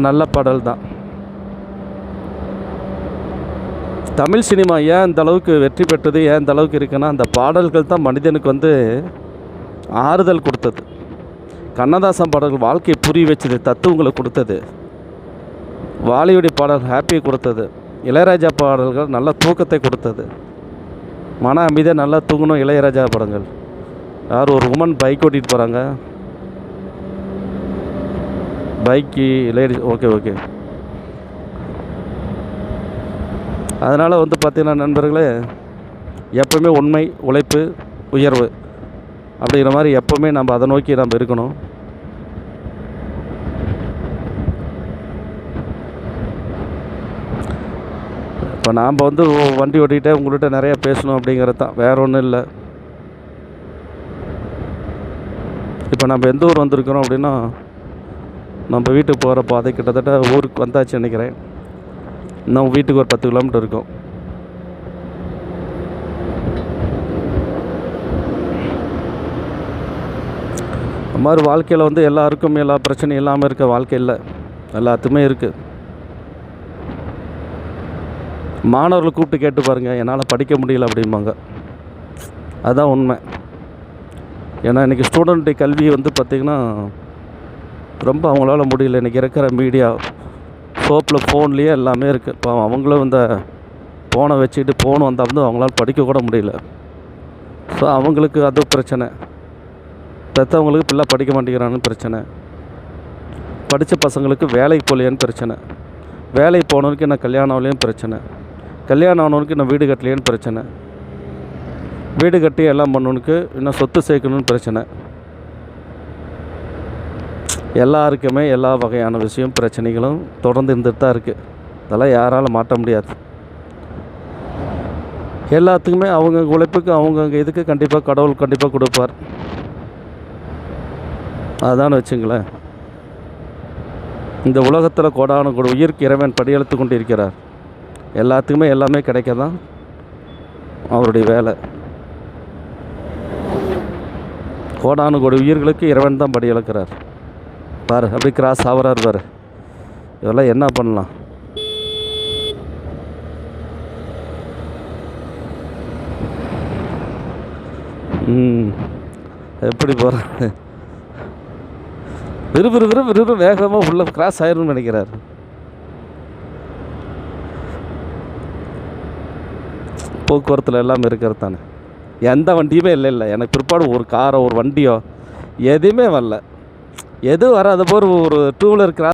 நல்ல பாடல் தான். தமிழ் சினிமா ஏன் இந்த அளவுக்கு வெற்றி பெற்றது, ஏன் இந்த அளவுக்கு இருக்குன்னா, அந்த பாடல்கள் தான் மனிதனுக்கு வந்து ஆறுதல் கொடுத்தது. கண்ணதாசன் பாடல்கள் வாழ்க்கையை புரிய வச்சது, தத்துவங்களை கொடுத்தது. வாலியுடைய பாடல் ஹாப்பியை கொடுத்தது. இளையராஜா பாடல்கள் நல்ல தூக்கத்தை கொடுத்தது. மன அமைதியாக நல்லா தூங்கணும். இளையராஜா படங்கள். யார் ஒரு உமன் பைக் ஓட்டிகிட்டு போகிறாங்க, பைக்கு லேடிஸ், ஓகே. அதனால் வந்து பார்த்திங்கன்னா நண்பர்களே, எப்போவுமே உண்மை, உழைப்பு, உயர்வு அப்படிங்கிற மாதிரி எப்போவுமே நம்ம அதை நோக்கி நம்ம இருக்கணும். இப்போ நாம் வந்து வண்டி ஓட்டிகிட்டே உங்கள்கிட்ட நிறையா பேசணும் அப்படிங்கிறது தான், வேறு ஒன்றும் இல்லை. இப்போ நம்ம எந்த ஊர் வந்திருக்கிறோம் அப்படின்னா, நம்ம வீட்டுக்கு போகிற பாதை கிட்டத்தட்ட ஊருக்கு வந்தாச்சு நினைக்கிறேன். இன்னும் வீட்டுக்கு ஒரு 10 கிலோமீட்டர் இருக்கும். அது மாதிரி வாழ்க்கையில் வந்து எல்லாருக்கும் எல்லா பிரச்சனையும் இல்லாமல் இருக்க வாழ்க்கை இல்லை, எல்லாத்துக்குமே இருக்குது. மாணவர்களை கூப்பிட்டு கேட்டு பாருங்கள், என்னால் படிக்க முடியல அப்படிம்பாங்க. அதுதான் உண்மை. ஏன்னா இன்றைக்கி ஸ்டூடெண்ட்டு கல்வி வந்து பார்த்திங்கன்னா ரொம்ப அவங்களால முடியல. இன்றைக்கி இருக்கிற மீடியா சோப்பில் ஃபோன்லேயே எல்லாமே இருக்குது. இப்போ அவங்களும் இந்த ஃபோனை வச்சுக்கிட்டு ஃபோன் வந்தால் வந்து அவங்களால படிக்கக்கூட முடியல. ஸோ அவங்களுக்கு அது பிரச்சனை. பெற்றவங்களுக்கு பிள்ளை படிக்க மாட்டேங்கிறான்னு பிரச்சனை. படித்த பசங்களுக்கு வேலைக்கு போகலையான்னு பிரச்சனை. வேலைக்கு போனவனுக்கு என்ன கல்யாணம் ஆகலையும் பிரச்சனை. கல்யாணம் ஆனவனுக்கு இன்னும் வீடு கட்டலையான்னு பிரச்சனை. வீடு கட்டி எல்லாம் பண்ணவனுக்கு இன்னும் சொத்து சேர்க்கணுன்னு பிரச்சனை. எல்லாருக்குமே எல்லா வகையான விஷயம் பிரச்சனைகளும் தொடர்ந்து இருந்துட்டு தான் இருக்குது. அதெல்லாம் யாராலும் மாற்ற முடியாது. எல்லாத்துக்குமே அவங்கவுங்க உழைப்புக்கு அவங்கவுங்க இதுக்கு கண்டிப்பாக கடவுள் கண்டிப்பாக கொடுப்பார். அதான்னு வச்சுங்களேன். இந்த உலகத்தில் கோடான கோடி உயிருக்கு இறைவன் படியெடுத்து கொண்டு இருக்கிறார். எல்லாத்துக்குமே எல்லாமே கிடைக்க தான் அவருடைய வேலை. கோடான கோடி உயிர்களுக்கு இறைவன் தான் படி இழக்கிறார். பாரு அப்படி கிராஸ் ஆகிறார் பாரு. இதெல்லாம் என்ன பண்ணலாம்? எப்படி போகிறாரு? விறுவிறு வேகமாக உள்ள கிராஸ் ஆயிரும்னு நினைக்கிறார். போக்குவரத்தில் எல்லாமே இருக்கிறது தானே. எந்த வண்டியுமே இல்லை. எனக்கு பிற்பாடு ஒரு காரோ ஒரு வண்டியோ எதுவுமே வரல. எதுவும் வராத போர் ஒரு 2 வீலர் கிராஸ்